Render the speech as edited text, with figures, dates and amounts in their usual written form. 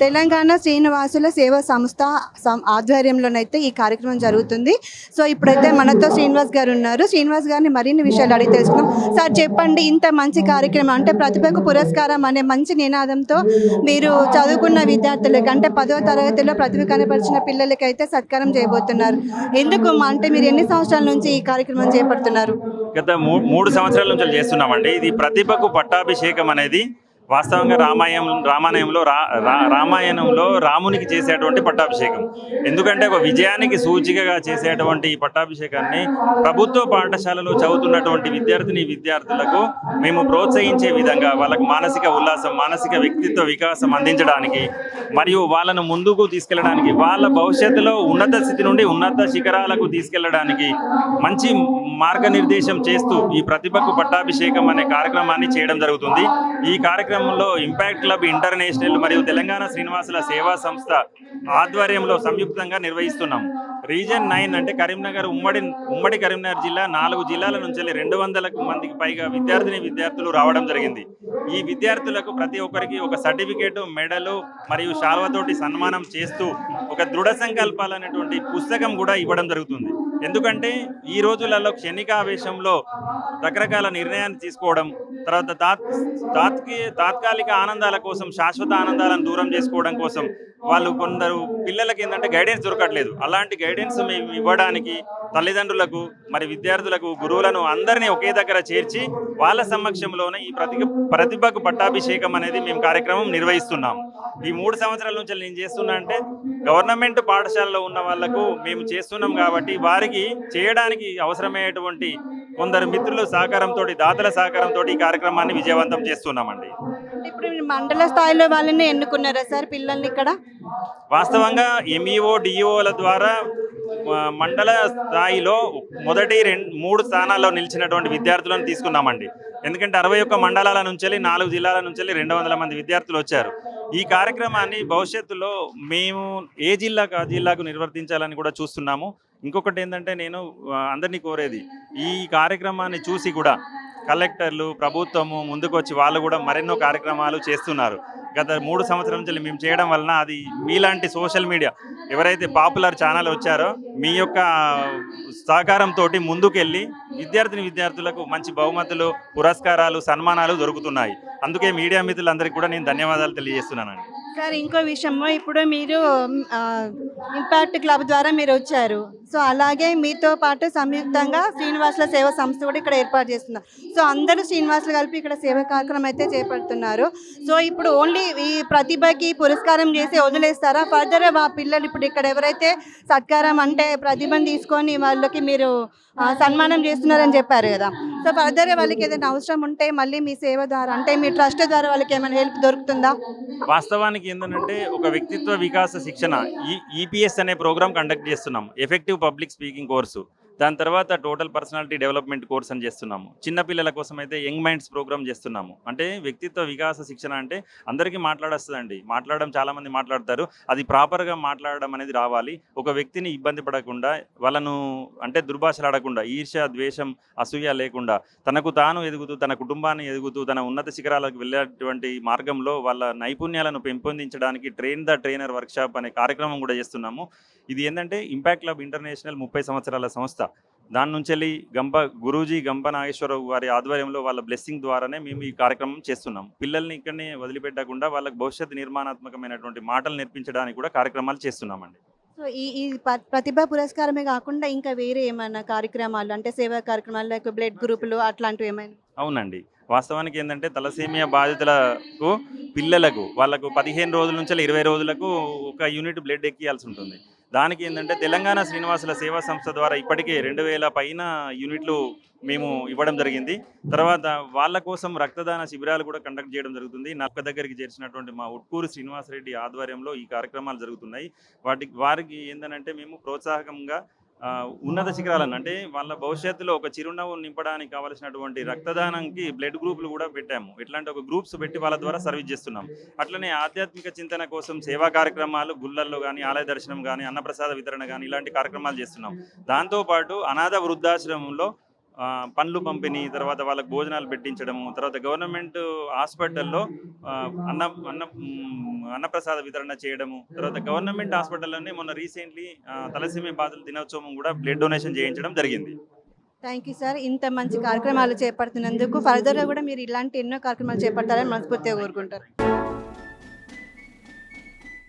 తెలంగాణ శ్రీనివాసుల సేవా సంస్థ ఆధ్వర్యంలోనైతే ఈ కార్యక్రమం జరుగుతుంది. సో ఇప్పుడైతే మనతో శ్రీనివాస్ గారు ఉన్నారు. శ్రీనివాస్ గారిని మరిన్ని విషయాలు అడిగి తెలుసుకుందాం. సార్ చెప్పండి, ఇంత మంచి కార్యక్రమం అంటే ప్రతిభకు పురస్కారం అనే మంచి నినాదంతో మీరు చదువుకున్న విద్యార్థులకు అంటే 10వ తరగతిలో ప్రతిభ కనపరిచిన పిల్లలకైతే సత్కారం చేయబోతున్నారు. ఎందుకు అంటే మీరు ఎన్ని సంవత్సరాల నుంచి ఈ కార్యక్రమం చేపడుతున్నారు? గత 3 సంవత్సరాల నుంచి చేస్తున్నామండి. ఇది ప్రతిభకు పట్టాభిషేకం అనేది వాస్తవంగా రామాయణంలో రామునికి చేసేటువంటి పట్టాభిషేకం. ఎందుకంటే ఒక విజయానికి సూచికగా చేసేటువంటి ఈ పట్టాభిషేకాన్ని ప్రభుత్వ పాఠశాలలో చదువుతున్నటువంటి విద్యార్థులకు మేము ప్రోత్సహించే విధంగా వాళ్ళకు మానసిక ఉల్లాసం, మానసిక వ్యక్తిత్వ వికాసం అందించడానికి మరియు వాళ్ళను ముందుకు తీసుకెళ్లడానికి, వాళ్ళ భవిష్యత్తులో ఉన్నత స్థితి నుండి ఉన్నత శిఖరాలకు తీసుకెళ్లడానికి మంచి మార్గనిర్దేశం చేస్తూ ఈ ప్రతిభకు పట్టాభిషేకం అనే కార్యక్రమాన్ని చేయడం జరుగుతుంది. ఈ కార్యక్రమంలో ఇంపాక్ట్ క్లబ్ ఇంటర్నేషనల్ మరియు తెలంగాణ శ్రీనివాసుల సేవా సంస్థ ఆధ్వర్యంలో సంయుక్తంగా నిర్వహిస్తున్నాం. రీజన్ 9 అంటే కరీంనగర్ ఉమ్మడి కరీంనగర్ జిల్లా 4 జిల్లాల నుంచి 200 మందికి పైగా విద్యార్థులు రావడం జరిగింది. ఈ విద్యార్థులకు ప్రతి ఒక్కరికి ఒక సర్టిఫికేటు, మెడలు మరియు శాల్వతోటి సన్మానం చేస్తూ ఒక దృఢ సంకల్పాలనేటువంటి పుస్తకం కూడా ఇవ్వడం జరుగుతుంది. ఎందుకంటే ఈ రోజులలో క్షణికావేశంలో రకరకాల నిర్ణయాన్ని తీసుకోవడం, తర్వాత తాత్కాలిక ఆనందాల కోసం శాశ్వత ఆనందాలను దూరం చేసుకోవడం కోసం వాళ్ళు కొందరు పిల్లలకి ఏంటంటే గైడెన్స్ దొరకట్లేదు. అలాంటి గైడెన్స్ మేము ఇవ్వడానికి తల్లిదండ్రులకు మరి విద్యార్థులకు గురువులను అందరినీ ఒకే దగ్గర చేర్చి వాళ్ళ సమక్షంలోనే ఈ ప్రతిభకు పట్టాభిషేకం అనేది మేము కార్యక్రమం నిర్వహిస్తున్నాం. ఈ 3 సంవత్సరాల నుంచి నేను చేస్తున్నా అంటే గవర్నమెంట్ పాఠశాలలో ఉన్న వాళ్లకు మేము చేస్తున్నాం కాబట్టి వారికి చేయడానికి అవసరమయ్యేటువంటి కొందరు మిత్రుల సహకారంతో, దాతల సహకారంతో ఈ కార్యక్రమాన్ని విజయవంతం చేస్తున్నామండి. ఇప్పుడు మండల స్థాయిలో వాళ్ళని ఎన్నుకున్నారా సార్ పిల్లల్ని ఇక్కడ? వాస్తవంగా ఎంఈఓ, డిఈఓల ద్వారా మండల స్థాయిలో మొదటి 3 స్థానాల్లో నిలిచినటువంటి విద్యార్థులను తీసుకున్నామండి. ఎందుకంటే 61 మండలాల నుంచి 4 జిల్లాల నుంచి 200 మంది విద్యార్థులు వచ్చారు. ఈ కార్యక్రమాన్ని భవిష్యత్తులో మేము ఏ జిల్లాకు నిర్వర్తించాలని కూడా చూస్తున్నాము. ఇంకొకటి ఏంటంటే నేను అందరినీ కోరేది, ఈ కార్యక్రమాన్ని చూసి కూడా కలెక్టర్లు, ప్రభుత్వము ముందుకు వచ్చి వాళ్ళు కూడా మరెన్నో కార్యక్రమాలు చేస్తున్నారు. గత 3 సంవత్సరాల నుంచి మేము చేయడం వలన అది మీలాంటి సోషల్ మీడియా ఎవరైతే పాపులర్ ఛానల్ వచ్చారో మీ యొక్క సహకారంతో ముందుకెళ్ళి విద్యార్థులకు మంచి బహుమతులు, పురస్కారాలు, సన్మానాలు దొరుకుతున్నాయి. అందుకే మీడియా మిత్రులందరికీ కూడా నేను ధన్యవాదాలు తెలియజేస్తున్నానండి. సార్ ఇంకో విషయము, ఇప్పుడు మీరు ఇంపాక్ట్ క్లబ్ ద్వారా మీరు వచ్చారు. సో అలాగే మీతో పాటు సంయుక్తంగా శ్రీనివాసుల సేవా సంస్థ కూడా ఇక్కడ ఏర్పాటు చేస్తున్నారు. సో అందరూ శ్రీనివాసులు కలిపి ఇక్కడ సేవా కార్యక్రమం అయితే చేపడుతున్నారు. సో ఇప్పుడు ఓన్లీ ఈ ప్రతిభకి పురస్కారం చేసి వదిలేస్తారా? ఫర్దర్ ఆ పిల్లలు ఇప్పుడు ఇక్కడ ఎవరైతే సత్కారం అంటే ప్రతిభను తీసుకొని వాళ్ళకి మీరు సన్మానం చేస్తున్నారని చెప్పారు కదా, సో ఫర్దర్ వాళ్ళకి ఏదైనా అవసరం ఉంటే మళ్ళీ మీ సేవ ద్వారా అంటే మీ ట్రస్ట్ ద్వారా వాళ్ళకి ఏమైనా హెల్ప్ దొరుకుతుందా? వాస్తవానికి ఏంటంటే ఒక వ్యక్తిత్వ వికాస శిక్షణ ఈపీఎస్ అనే ప్రోగ్రామ్ కండక్ట్ చేస్తున్నాం. ఎఫెక్టివ్ పబ్లిక్ స్పీకింగ్ కోర్సు, దాని తర్వాత టోటల్ పర్సనాలిటీ డెవలప్మెంట్ కోర్స్ అని చేస్తున్నాము. చిన్నపిల్లల కోసం అయితే యంగ్ మైండ్స్ ప్రోగ్రామ్ చేస్తున్నాము. అంటే వ్యక్తిత్వ వికాస శిక్షణ అంటే అందరికీ మాట్లాడొస్తుందండి, మాట్లాడడం చాలామంది మాట్లాడతారు, అది ప్రాపర్గా మాట్లాడడం అనేది రావాలి. ఒక వ్యక్తిని ఇబ్బంది పడకుండా, వాళ్ళను అంటే దుర్భాషలాడకుండా, ఈర్ష్య, ద్వేషం, అసూయ లేకుండా తనకు తాను ఎదుగుతూ, తన కుటుంబాన్ని ఎదుగుతూ, తన ఉన్నత శిఖరాలకు వెళ్ళేటువంటి మార్గంలో వాళ్ళ నైపుణ్యాలను పెంపొందించడానికి ట్రైన్ ద ట్రైనర్ వర్క్షాప్ అనే కార్యక్రమం కూడా చేస్తున్నాము. ఇది ఏంటంటే ఇంపాక్ట్ క్లబ్ ఇంటర్నేషనల్ 30 సంవత్సరాల సంస్థ. దాని నుంచి గురూజీ గంప నాగేశ్వరరావు వారి ఆధ్వర్యంలో వాళ్ళ బ్లెస్సింగ్ ద్వారానే మేము ఈ కార్యక్రమం చేస్తున్నాం. పిల్లల్ని ఇక్కడనే వదిలిపెట్టకుండా వాళ్ళకి భవిష్యత్తు నిర్మాణాత్మకమైనటువంటి మాటలు నేర్పించడానికి కూడా కార్యక్రమాలు చేస్తున్నామండి. సో ఈ ప్రతిభా పురస్కారమే కాకుండా ఇంకా వేరే ఏమైనా కార్యక్రమాలు అంటే సేవా కార్యక్రమాలు లైక్ బ్లడ్ గ్రూపులు అట్లాంటివి ఏమైనా? అవునండి. వాస్తవానికి ఏంటంటే తలసేమియా బాధితులకు పిల్లలకు వాళ్ళకు 15 రోజుల నుంచి 20 రోజులకు ఒక యూనిట్ బ్లడ్ ఎక్కియాల్సి ఉంటుంది. దానికి ఏంటంటే తెలంగాణ శ్రీనివాసుల సేవా సంస్థ ద్వారా ఇప్పటికే 2000 పైన యూనిట్లు మేము ఇవ్వడం జరిగింది. తర్వాత వాళ్ళ కోసం రక్తదాన శిబిరాలు కూడా కండక్ట్ చేయడం జరుగుతుంది. నక్క దగ్గరికి చేర్చినటువంటి మా ఉట్కూరు శ్రీనివాసరెడ్డి ఆధ్వర్యంలో ఈ కార్యక్రమాలు జరుగుతున్నాయి. వారికి ఏంటంటే మేము ప్రోత్సాహకంగా ఉన్నత శిఖరాలను అంటే వాళ్ళ భవిష్యత్తులో ఒక చిరునవ్వు నింపడానికి కావలసినటువంటి రక్తదానానికి బ్లడ్ గ్రూపులు కూడా పెట్టాము. ఇట్లాంటి ఒక గ్రూప్స్ పెట్టి వాళ్ళ ద్వారా సర్వీస్ చేస్తున్నాం. అట్లనే ఆధ్యాత్మిక చింతన కోసం సేవా కార్యక్రమాలు గుళ్ళల్లో కానీ, ఆలయ దర్శనం కానీ, అన్నప్రసాద వితరణ కానీ ఇలాంటి కార్యక్రమాలు చేస్తున్నాం. దాంతోపాటు అనాథ వృద్ధాశ్రమంలో పండ్లు పంపిణీ, తర్వాత వాళ్ళకి భోజనాలు పెట్టించడము, తర్వాత గవర్నమెంట్ హాస్పిటల్లో అన్నప్రసాద వితరణ చేయడము, తర్వాత గవర్నమెంట్ హాస్పిటల్లోనే మొన్న రీసెంట్లీ తలసేమియా బాధితుల దినోత్సవం కూడా బ్లడ్ డొనేషన్ చేయించడం జరిగింది. Thank you sir. ఇంత మంచి కార్యక్రమాలు చేపడుతున్నందుకు ఫర్దర్గా కూడా మీరు ఇలాంటి ఎన్నో కార్యక్రమాలు చేపడతారని మనస్ఫూర్తిగా కోరుకుంటారు.